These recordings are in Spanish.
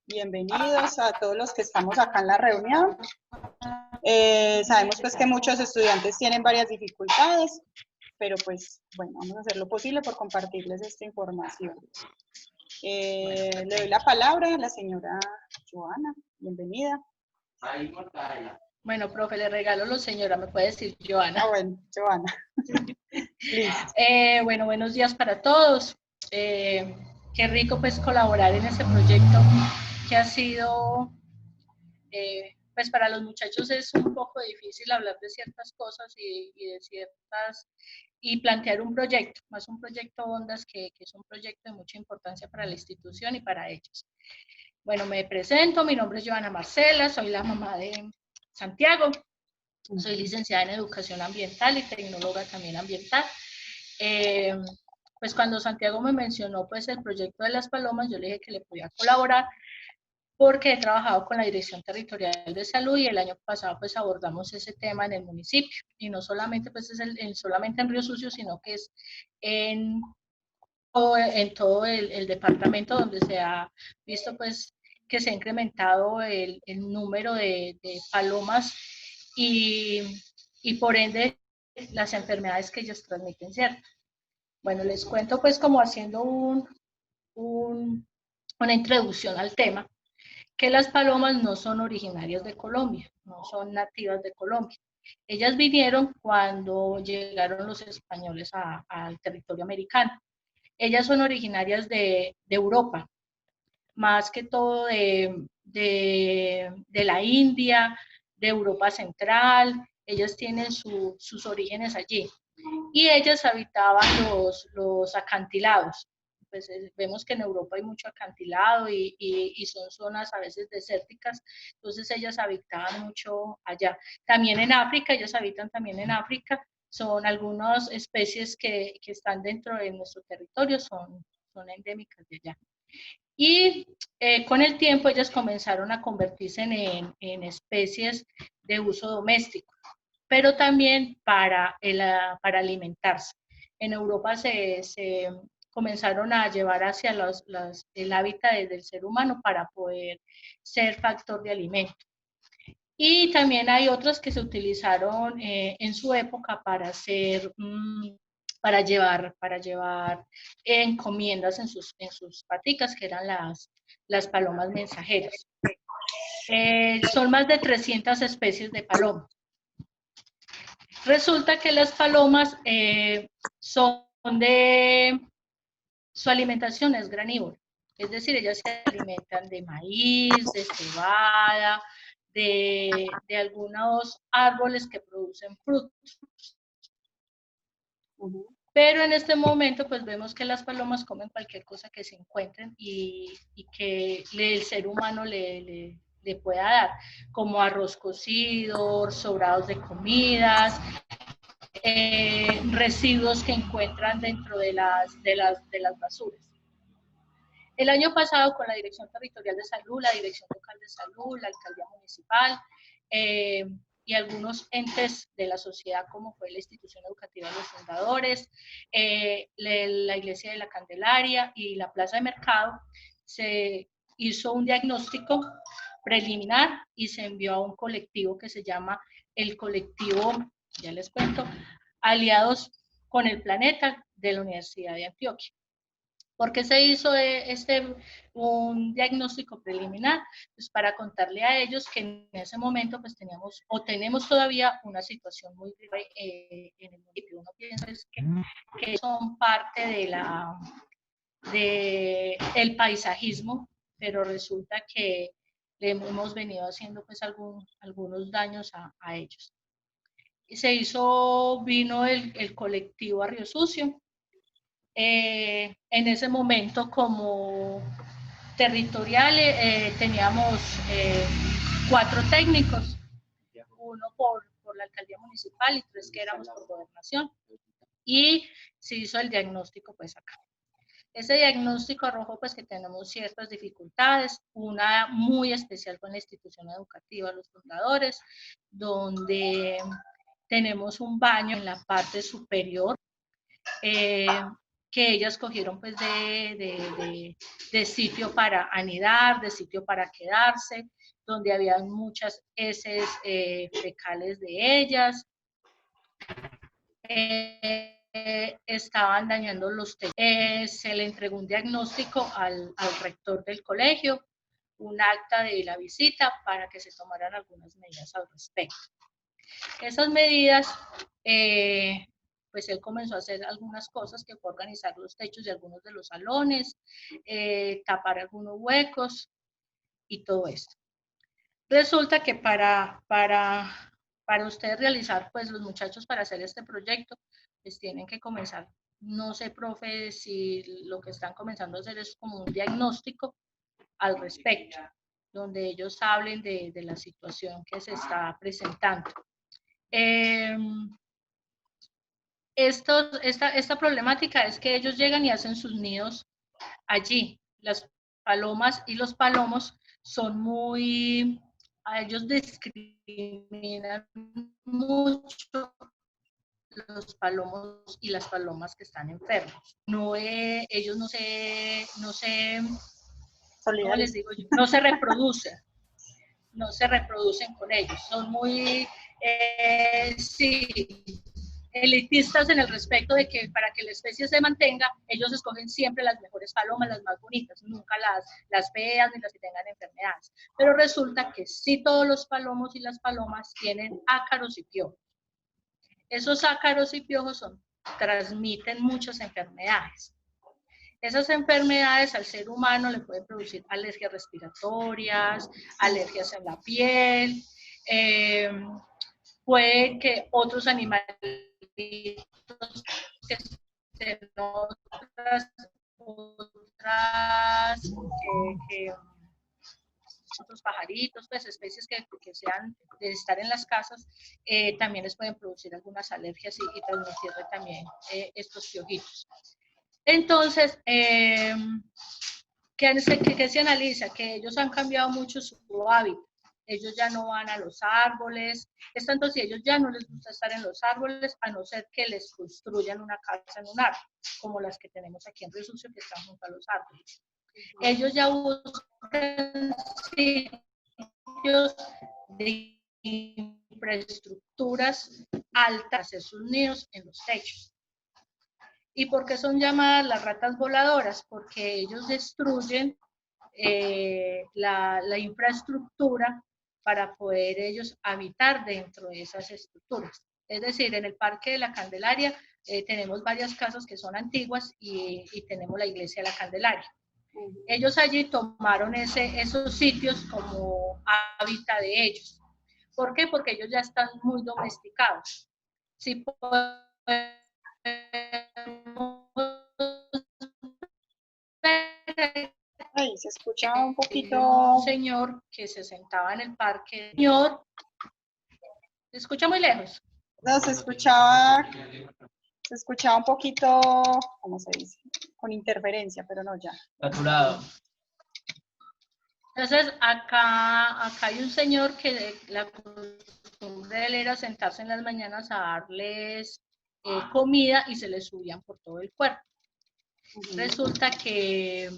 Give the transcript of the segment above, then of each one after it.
Bienvenidos a todos los que estamos acá en la reunión. Sabemos pues que muchos estudiantes tienen varias dificultades, pero pues bueno, vamos a hacer lo posible por compartirles esta información. Le doy la palabra a la señora Joana. Bienvenida. Bueno, profe, le regalo los señora, me puede decir Joana. Bueno, Joana. Bueno, buenos días para todos. Qué rico pues colaborar en este proyecto que ha sido, pues para los muchachos es un poco difícil hablar de ciertas cosas y plantear un proyecto, más un proyecto Ondas que es un proyecto de mucha importancia para la institución y para ellos. Bueno, me presento, mi nombre es Joana Marcela, soy la mamá de Santiago, soy licenciada en Educación Ambiental y tecnóloga también ambiental. Pues cuando Santiago me mencionó pues el proyecto de las palomas, yo le dije que le podía colaborar porque he trabajado con la Dirección Territorial de Salud y el año pasado pues abordamos ese tema en el municipio y no solamente pues es solamente en Río Sucio, sino que es en todo el departamento donde se ha visto pues que se ha incrementado el número de palomas y por ende las enfermedades que ellos transmiten, ¿cierto? Bueno, les cuento pues como haciendo una introducción al tema, que las palomas no son originarias de Colombia, no son nativas de Colombia. Ellas vinieron cuando llegaron los españoles al territorio americano. Ellas son originarias de Europa, más que todo de la India, de Europa Central. Ellas tienen sus orígenes allí. Y ellas habitaban los acantilados. Pues vemos que en Europa hay mucho acantilado y son zonas a veces desérticas, entonces ellas habitaban mucho allá. También en África, ellas habitan también en África, son algunas especies que están dentro de nuestro territorio, son endémicas de allá. Y con el tiempo ellas comenzaron a convertirse en especies de uso doméstico, pero también para alimentarse. En Europa se comenzaron a llevar hacia el hábitat del ser humano para poder ser factor de alimento. Y también hay otras que se utilizaron en su época para hacer, para llevar encomiendas en sus paticas, que eran las palomas mensajeras. Son más de 300 especies de palomas. Resulta que las palomas su alimentación es granívora, es decir, ellas se alimentan de maíz, de cebada, de algunos árboles que producen frutos. Pero en este momento pues vemos que las palomas comen cualquier cosa que se encuentren y que el ser humano le pueda dar, como arroz cocido, sobrados de comidas, residuos que encuentran dentro de las basuras. El año pasado, con la Dirección Territorial de Salud, la Dirección Local de Salud, la Alcaldía Municipal y algunos entes de la sociedad, como fue la Institución Educativa de los Fundadores, la Iglesia de la Candelaria y la Plaza de Mercado, se hizo un diagnóstico preliminar y se envió a un colectivo que se llama el colectivo, ya les cuento, Aliados con el Planeta de la Universidad de Antioquia. ¿Por qué se hizo un diagnóstico preliminar? Pues para contarle a ellos que en ese momento pues tenemos todavía una situación muy grave en el municipio. Uno piensa que son parte del paisajismo, pero resulta que le hemos venido haciendo pues algunos daños a ellos. Vino el colectivo a Río Sucio. En ese momento como territoriales teníamos 4 técnicos, uno por la alcaldía municipal y 3 que éramos por gobernación, y se hizo el diagnóstico pues acá. Ese diagnóstico arrojó pues que tenemos ciertas dificultades, una muy especial con la institución educativa, los fundadores, donde tenemos un baño en la parte superior que ellas cogieron pues de sitio para anidar, de sitio para quedarse, donde había muchas heces fecales de ellas. Estaban dañando los techos. Se le entregó un diagnóstico al rector del colegio, un acta de la visita para que se tomaran algunas medidas al respecto. Esas medidas, pues él comenzó a hacer algunas cosas, que fue organizar los techos de algunos de los salones, tapar algunos huecos y todo esto. Resulta que para ustedes realizar, pues los muchachos para hacer este proyecto, pues tienen que comenzar, no sé, profe, si lo que están comenzando a hacer es como un diagnóstico al respecto, donde ellos hablen de la situación que se está presentando. Esta problemática es que ellos llegan y hacen sus nidos allí. Las palomas y los palomos son muy, a ellos discriminan mucho los palomos y las palomas que están enfermos. Ellos ¿cómo les digo yo? No se reproducen con ellos. Son muy, sí, elitistas en el respecto de que para que la especie se mantenga, ellos escogen siempre las mejores palomas, las más bonitas, nunca las feas ni las que tengan enfermedades. Pero resulta que sí, todos los palomos y las palomas tienen ácaros y piojos. Esos ácaros y piojos transmiten muchas enfermedades. Esas enfermedades al ser humano le pueden producir alergias respiratorias, alergias en la piel, puede que otros animalitos que estén otros pajaritos, pues especies que sean de estar en las casas, también les pueden producir algunas alergias y transmitirle también estos piojitos. Entonces, ¿qué se analiza? Que ellos han cambiado mucho su hábitat. Ellos ya no van a los árboles, es tanto si ellos ya no les gusta estar en los árboles, a no ser que les construyan una casa en un árbol, como las que tenemos aquí en Río Sucio, que están junto a los árboles. Ellos ya buscan sitios de infraestructuras altas, hacer sus nidos en los techos. ¿Y por qué son llamadas las ratas voladoras? Porque ellos destruyen la infraestructura para poder ellos habitar dentro de esas estructuras. Es decir, en el Parque de la Candelaria tenemos varias casas que son antiguas y tenemos la iglesia de la Candelaria. Ellos allí tomaron esos sitios como hábitat de ellos. ¿Por qué? Porque ellos ya están muy domesticados. Si podemos Ahí se escucha un poquito. Un señor que se sentaba en el parque. Señor, ¿se escucha muy lejos? No, se escuchaba un poquito, ¿cómo se dice? Con interferencia, pero no ya. Saturado. Entonces, acá hay un señor que la costumbre de él era sentarse en las mañanas a darles comida y se les subían por todo el cuerpo. Resulta que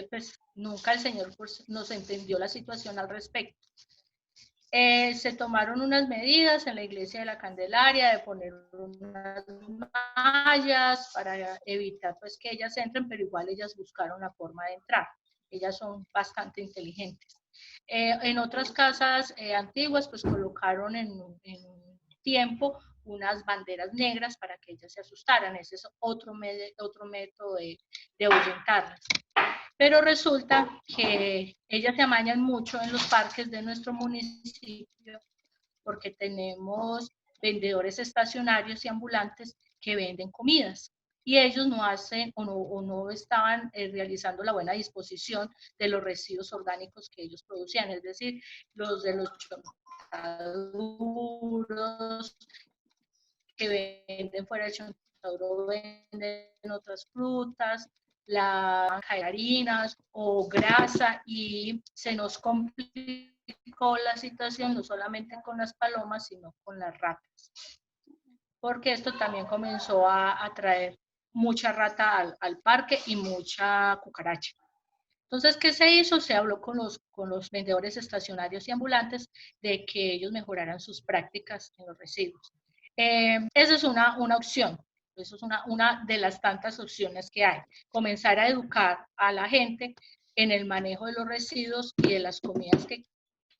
pues, nunca el señor pues, nos entendió la situación al respecto. Se tomaron unas medidas en la iglesia de la Candelaria de poner unas mallas para evitar pues, que ellas entren, pero igual ellas buscaron la forma de entrar. Ellas son bastante inteligentes. En otras casas antiguas, pues colocaron en un tiempo unas banderas negras para que ellas se asustaran. Ese es otro método de ahuyentarlas. Pero resulta que ellas se amañan mucho en los parques de nuestro municipio porque tenemos vendedores estacionarios y ambulantes que venden comidas y ellos no hacen o no estaban realizando la buena disposición de los residuos orgánicos que ellos producían, es decir, los de los chontaduros que venden fuera del chontaduro, venden otras frutas, la banca de harinas o grasa, y se nos complicó la situación no solamente con las palomas, sino con las ratas, porque esto también comenzó a traer mucha rata al parque y mucha cucaracha. Entonces, ¿qué se hizo? Se habló con los vendedores estacionarios y ambulantes de que ellos mejoraran sus prácticas en los residuos. Esa es una opción. Eso es una de las tantas opciones que hay. Comenzar a educar a la gente en el manejo de los residuos y de las comidas que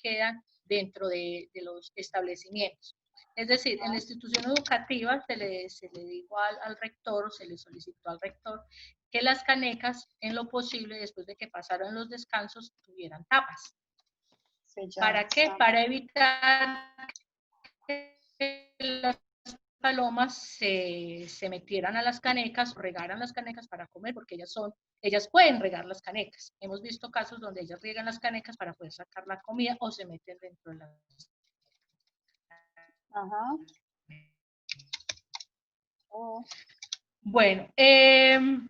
quedan dentro de los establecimientos. Es decir, en la institución educativa se le dijo al rector, se le solicitó al rector que las canecas, en lo posible, después de que pasaran los descansos, tuvieran tapas. Sí, ¿Para qué? Para evitar que las palomas se metieran a las canecas, regaran las canecas para comer, porque ellas pueden regar las canecas. Hemos visto casos donde ellas riegan las canecas para poder sacar la comida o se meten dentro de las. Ajá. Oh. Bueno,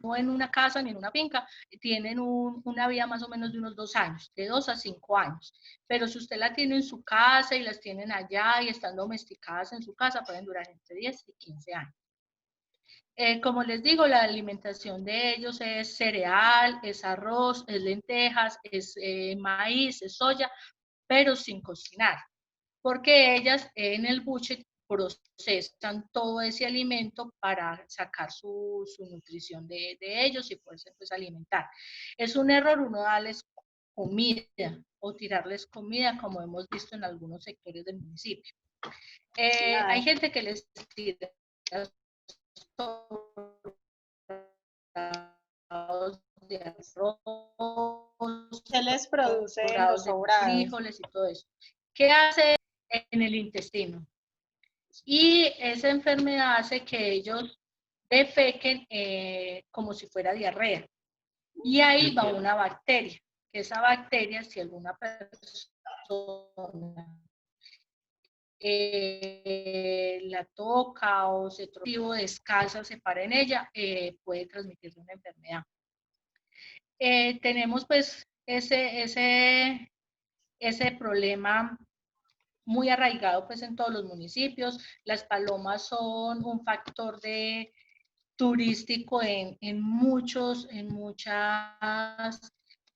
no en una casa ni en una finca, tienen una vida más o menos de unos 2 años, de 2 a 5 años. Pero si usted la tiene en su casa y las tienen allá y están domesticadas en su casa, pueden durar entre 10 y 15 años. Como les digo, la alimentación de ellos es cereal, es arroz, es lentejas, es maíz, es soya, pero sin cocinar, porque ellas en el buche procesan todo ese alimento para sacar su nutrición de ellos y poderse pues alimentar. Es un error uno darles comida o tirarles comida, como hemos visto en algunos sectores del municipio. Hay gente que les tira de arroz, ¿Qué les produce los de sobrados? frijoles y todo eso. ¿Qué hace en el intestino? Y esa enfermedad hace que ellos defequen como si fuera diarrea. Y ahí va una bacteria, que esa bacteria, si alguna persona la toca o se descalza o se para en ella, puede transmitirle una enfermedad. Tenemos pues ese problema muy arraigado pues en todos los municipios. Las palomas son un factor turístico en muchas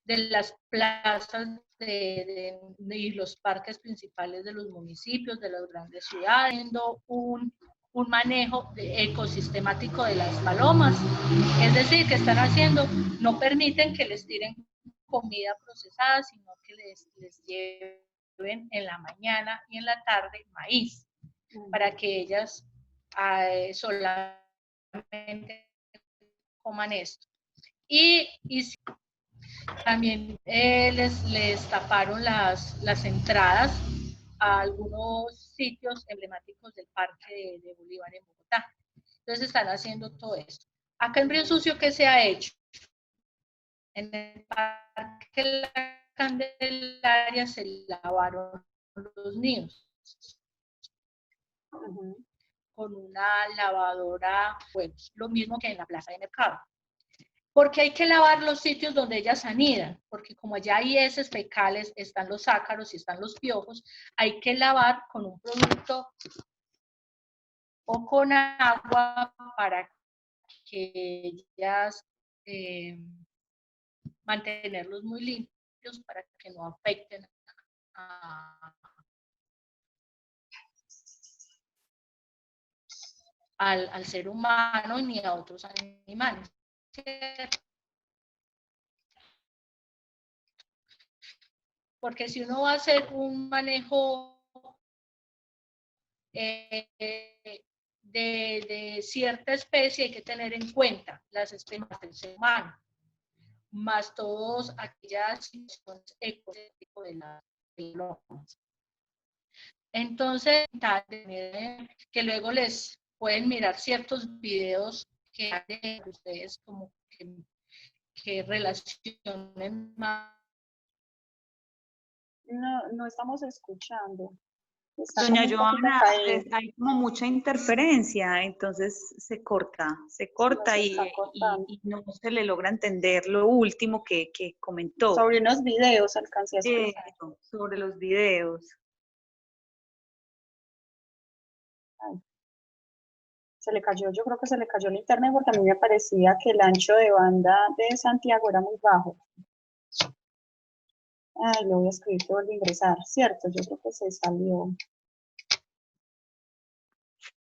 de las plazas y los parques principales de los municipios, de las grandes ciudades, teniendo un manejo ecosistemático de las palomas. Es decir, que están haciendo, no permiten que les tiren comida procesada, sino que les lleven en la mañana y en la tarde maíz, para que ellas solamente coman esto. Y también les taparon las entradas a algunos sitios emblemáticos del Parque de Bolívar en Bogotá. Entonces están haciendo todo esto. Acá en Río Sucio, ¿qué se ha hecho? En el Parque La Candelaria se lavaron los nidos con una lavadora, pues lo mismo que en la plaza de mercado. Porque hay que lavar los sitios donde ellas anidan, porque como allá hay heces fecales, están los ácaros y están los piojos, hay que lavar con un producto o con agua para que ellas mantenerlos muy limpios para que no afecten al ser humano ni a otros animales. Porque si uno va a hacer un manejo de cierta especie, hay que tener en cuenta las especies del ser humano, más todas aquellas situaciones ecosistema de las palomas. Entonces, que luego les pueden mirar ciertos videos que hacen ustedes como que relacionen más. No estamos escuchando. Doña Joana, hay como mucha interferencia, entonces se corta y no se le logra entender lo último que comentó. Sobre unos videos alcancé a escuchar. Sobre los videos. Se le cayó, yo creo que se le cayó el internet porque a mí me parecía que el ancho de banda de Santiago era muy bajo. Ay, lo voy a escribir que vuelvo a ingresar, ¿cierto? Yo creo que se salió.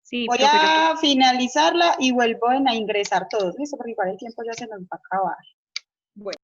Sí, voy profe, a finalizarla y vuelvo a ingresar todos, ¿listo? Porque igual el tiempo ya se nos va a acabar. Bueno.